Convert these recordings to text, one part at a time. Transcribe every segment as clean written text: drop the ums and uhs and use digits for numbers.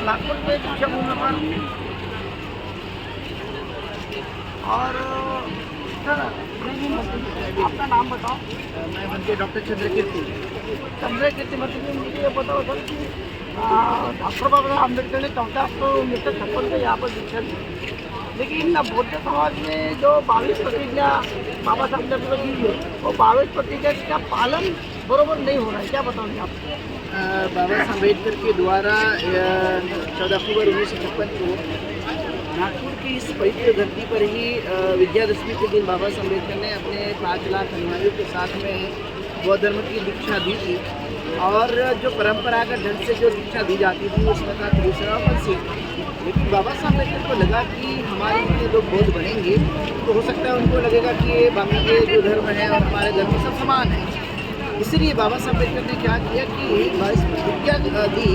नागपुर के दीक्षाभूमि पर और सर आपका नाम बताओ। मैं बनते डॉक्टर चंद्रकीर्ति। चंद्रकीर्ति मतलब मुझे ये बताओ सर कि डॉक्टर बाबा साहब अम्बेडकर ने 14 अक्टूबर 1956 को यहाँ पर दीक्षा दी, लेकिन बौद्ध समाज में जो 22 प्रतिज्ञा बाबा साहब ने की है वो 22 प्रतिज्ञा का पालन बरोबर नहीं हो रहा है, क्या बताओगे आप? बाबा साहब अम्बेडकर के द्वारा 14 अक्टूबर 1956 को नागपुर की इस पवित्र धरती पर ही विजयादशमी के दिन बाबा साहब अम्बेडकर ने अपने 5 लाख अनुयायियों के साथ में बौद्ध धर्म की दीक्षा दी थी। और जो परंपरागत ढंग से जो दीक्षा दी जाती थी उसमें था त्रिशरावण सिंह। लेकिन बाबा साहब अम्बेडकर को लगा कि हमारे इतने लोग बौद्ध बनेंगे तो हो सकता है उनको लगेगा कि ये बाकी के जो धर्म है और हमारे धर्म सब समान है। इसलिए बाबा साहब अम्बेडकर ने क्या किया कि 22 प्रतिज्ञा दी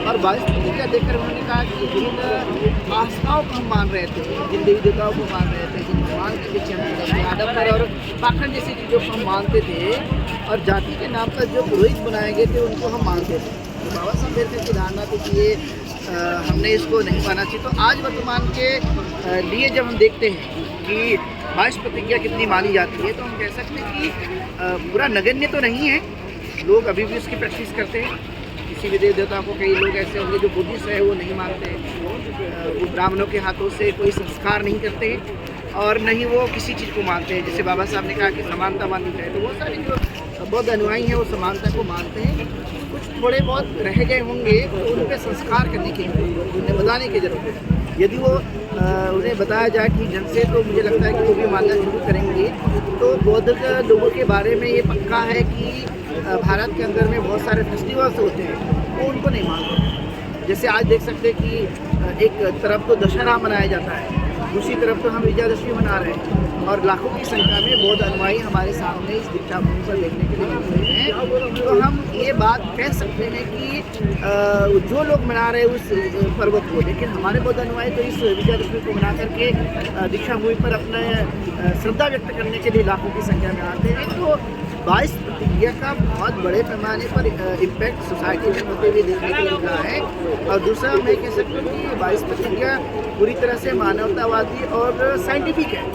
और 22 प्रतिज्ञा देकर उन्होंने कहा कि जिन आस्थाओं को हम मान रहे थे, जिन देवी देवताओं को मान रहे थे, जिन भगवान के पीछे हम आडम्बर और पाखंड जैसी चीज़ों को हम मानते थे और जाति के नाम पर जो पुरोहित बनाए गए थे उनको हम मानते थे। तो बाबा साहब अम्बेडकर की धारणा थी कि ये हमने इसको नहीं माना चाहिए। तो आज वर्तमान के लिए जब हम देखते हैं कि 22 प्रतिज्ञा कितनी मानी जाती है तो हम कह सकते हैं कि पूरा नगण्य तो नहीं है, लोग अभी भी उसकी प्रैक्टिस करते हैं। किसी भी देव देवता को कई लोग ऐसे होंगे जो बुद्धिस्ट है वो नहीं मानते हैं, वो ब्राह्मणों के हाथों से कोई संस्कार नहीं करते हैं और न ही वो किसी चीज़ को मानते हैं। जैसे बाबा साहब ने कहा कि समानता मानी जाए, तो बहुत सारे जो बौद्ध अनुयायी हैं वो समानता को मानते हैं। कुछ थोड़े बहुत रह गए होंगे तो उन पर संस्कार करने की जरूरत है, उन्हें बताने की ज़रूरत है। यदि वो उन्हें बताया जाए कि जन से, तो मुझे लगता है कि वो भी मानना शुरू करेंगे। तो बौद्ध लोगों के बारे में ये पक्का है कि भारत के अंदर में बहुत सारे फेस्टिवल्स होते हैं वो उनको नहीं मानते। जैसे आज देख सकते हैं कि एक तरफ तो दशहरा मनाया जाता है, दूसरी तरफ तो हम विजयादशमी मना रहे हैं और लाखों की संख्या में बौद्ध अनुयायी हमारे सामने इस दीक्षा भूमि पर देखने के लिए मिल रहे हैं। तो हम ये बात कह सकते हैं कि जो लोग मना रहे हैं उस पर्व को, लेकिन हमारे बौद्ध अनुयायी तो इस विजयादशमी को मना करके दीक्षा भूमि पर अपने श्रद्धा व्यक्त करने के लिए लाखों की संख्या में आते हैं। तो 22 प्रतिज्ञा का बहुत बड़े पैमाने पर इम्पैक्ट सोसाइटी में होते हुए देखने को मिल रहा है। और दूसरा मैं कह सकता हूँ कि 22 प्रतिज्ञा पूरी तरह से मानवतावादी और साइंटिफिक है।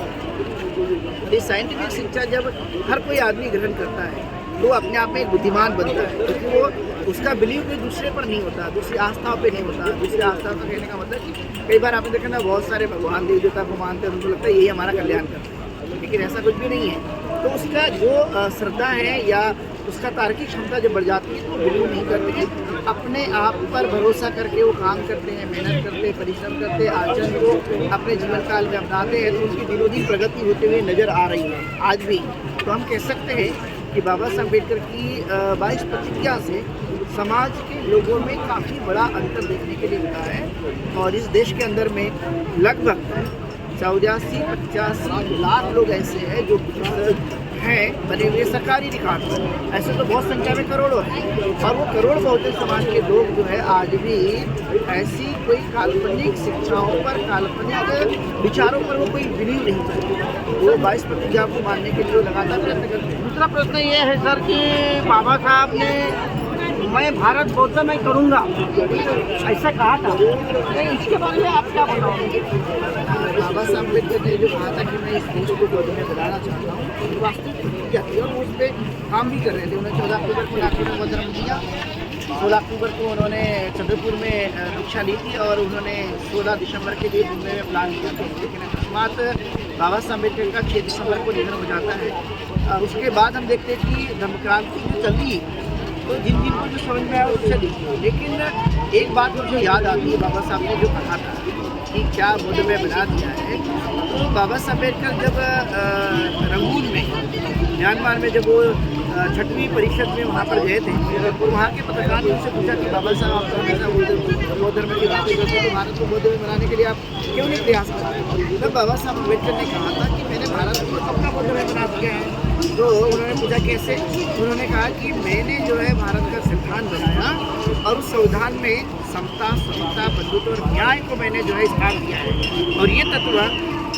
ये साइंटिफिक शिक्षा जब हर कोई आदमी ग्रहण करता है तो अपने आप में एक बुद्धिमान बनता है, क्योंकि वो उसका बिलीव कोई दूसरे पर नहीं होता, दूसरी आस्थाओं पे नहीं होता। दूसरी आस्थाओं का कहने का मतलब कि कई बार आपने देखा ना, बहुत सारे भगवान देवी देवता को मानते हैं, उनको लगता है यही हमारा कल्याण करते हैं, लेकिन ऐसा कुछ भी नहीं है। तो उसका जो श्रद्धा है या उसका तार्किक क्षमता जब बढ़ जाती है तो बिलीव नहीं करते, अपने आप पर भरोसा करके वो काम करते हैं, मेहनत करते हैं, परिश्रम करते हैं, आचरण को अपने जीवन काल में अपनाते हैं, तो उनकी दिनों दिन प्रगति होते हुए नज़र आ रही है आज भी। तो हम कह सकते हैं कि बाबा साहब अम्बेडकर की 22 प्रतिज्ञा से समाज के लोगों में काफ़ी बड़ा अंतर देखने के लिए मिला है। और इस देश के अंदर में लगभग 84-85 लाख लोग ऐसे हैं जो हैं बने हुए सरकारी रिकॉर्ड पर। ऐसे तो बहुत संख्या में करोड़ों हैं और वो करोड़ बहुजन समाज के लोग जो है आज भी ऐसी कोई काल्पनिक शिक्षाओं पर, काल्पनिक विचारों पर वो कोई बिलीव नहीं करते। वो 22 प्रतिज्ञा को मानने के लिए लगातार प्रयत्न करते हैं। दूसरा प्रश्न ये है सर कि बाबा साहब ने मैं भारत बौद्ध में करूँगा ऐसा कहा था, इसके बारे में आप क्या बताओगे? बाबा साहब अम्बेडकर ने जो कहा था कि मैं इस देश को बौद्ध में बनाना चाहता हूँ, तो वास्तविक प्रतिज्ञा थी और वो उस पर काम भी कर रहे थे। उन्होंने 14 अक्टूबर को नागपुर में बौद्ध धर्म दिया, 16 अक्टूबर को उन्होंने चंद्रपुर में दीक्षा ली थी और उन्होंने 16 दिसंबर के लिए घूमने में प्लान किया था। लेकिन अकस्मात बाबा साहब अम्बेडकर का 6 दिसंबर को निधन हो जाता है। उसके बाद हम देखते हैं कि धम्म क्रांति जो चली तो जिन जिनको जो समझ में आया वो चली, लेकिन एक बात मुझे याद आती है बाबा साहब ने जो कहा था कि क्या बौद्ध में बना दिया है। तो बाबा साहब अम्बेडकर जब रंगून में म्यांमार में जब वो 6वीं परिषद में वहाँ पर गए थे तो वहाँ के पत्रकार ने उनसे पूछा कि बाबा साहब आप हमेशा बौद्ध धर्म की बातें करते तो भारत को बौद्ध में बनाने के लिए आप क्यों नहीं प्रयास करते? तब बाबा साहब अम्बेडकर ने कहा था कि मैंने भारत को अपना बौद्ध में बना दिया है। तो उन्होंने पूछा कैसे? उन्होंने कहा कि मैंने जो है भारत का संविधान बनाया और उस संविधान में समता, समता, बंधुत्व और न्याय को मैंने जो है स्थान दिया है और ये तत्व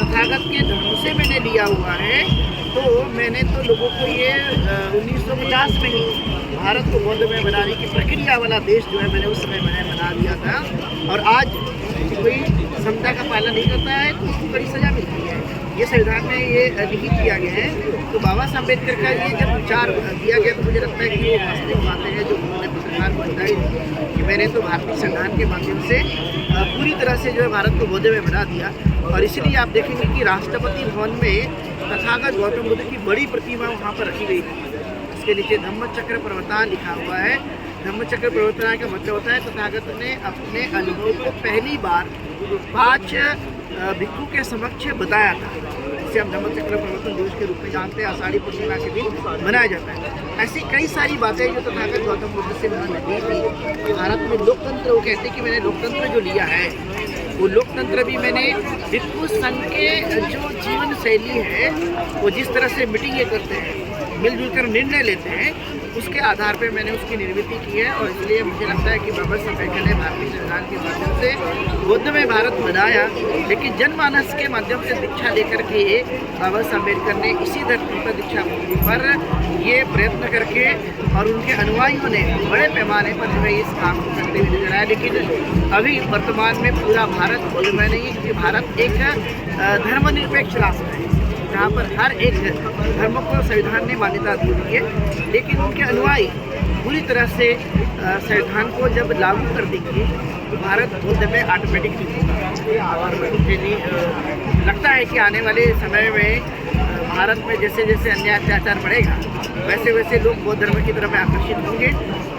तथागत के धर्म से मैंने लिया हुआ है। तो मैंने तो लोगों को ये 1950 में ही भारत को बौद्धमय बनाने की प्रक्रिया वाला देश जो है मैंने उस समय मैंने बना दिया था। और आज कोई समता का पालन नहीं करता है तो उसको बड़ी सजा मिलती है। ये संविधान में ये लिखित किया गया है। तो बाबा साहब अम्बेडकर का ये जब विचार दिया गया तो मुझे लगता है कि वो वास्तविक बातें हैं जो उन्होंने पत्रकार को बताई थी कि मैंने तो भारतीय संविधान के माध्यम से पूरी तरह से जो है भारत को बौद्धमय बना दिया। और इसलिए आप देखेंगे कि राष्ट्रपति भवन में तथागत गौतम बुद्ध की बड़ी प्रतिमा वहाँ पर रखी गई थी। इसके नीचे धम्मचक्र प्रवर्तन लिखा हुआ है। धम्मचक्र प्रवर्तन का मतलब होता है तथागत ने अपने अनुभव को पहली बार 5 भिक्षु के समक्ष बताया था। जिसे हम धम्मचक्र प्रवर्तन दिवस के रूप में जानते हैं, आषाढ़ी पूर्णिमा के दिन मनाया जाता है। ऐसी कई सारी बातें जो तथागत गौतम बुद्ध से उन्होंने दी थी। भारत में लोकतंत्र, वो कहते हैं कि मैंने लोकतंत्र जो लिया है वो लोकतंत्र भी मैंने भिक्षु संघ के जो जीवन शैली है, वो जिस तरह से मीटिंगें करते हैं, मिलजुल कर निर्णय लेते हैं, उसके आधार पे मैंने उसकी निर्मित की है। और इसलिए मुझे लगता है कि बाबा साहब अम्बेडकर ने भारतीय संविधान के माध्यम से बौद्धमय भारत बनाया, लेकिन जनमानस के माध्यम से दीक्षा लेकर के बाबा साहब अम्बेडकर ने इसी धरती पर दीक्षा भूमि पर ये प्रयत्न करके और उनके अनुयायियों ने बड़े पैमाने पर जो है इस काम को करते हुए नजर आया। लेकिन अभी वर्तमान में पूरा भारत बौद्धमय नहीं है, क्योंकि भारत एक धर्मनिरपेक्ष राष्ट्र है जहाँ पर हर एक धर्म को संविधान ने मान्यता दी हुई है। लेकिन उनके अनुयायी पूरी तरह से संविधान को जब लागू कर देंगे तो भारत बौद्ध में ऑटोमेटिकली होगा। और मुझे लगता है कि आने वाले समय में भारत में जैसे जैसे अन्याय अत्याचार बढ़ेगा वैसे वैसे लोग बौद्ध धर्म की तरफ आकर्षित होंगे,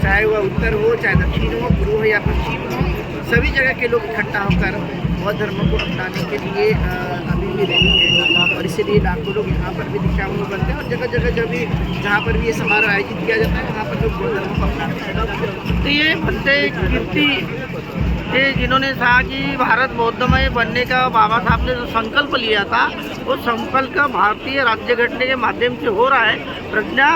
चाहे वह उत्तर हो, चाहे दक्षिण हो, पूर्व हो या पश्चिम हो, सभी जगह के लोग इकट्ठा होकर बौद्ध धर्म को अपनाने के लिए अभी भी रेडी है। और इसीलिए लाखों लोग यहाँ पर भी दीक्षाभूमि बनते हैं और जगह जगह जब भी जहाँ पर भी ये समारोह आयोजित किया जाता है वहाँ पर लोग बौद्ध धर्म को अपनाते हैं। तो ये भट्टे कीर्ति ये जिन्होंने कहा कि भारत बौद्धमय बनने का बाबा साहब ने जो संकल्प लिया था, वो संकल्प भारतीय राज्य घटने के माध्यम से हो रहा है। प्रज्ञा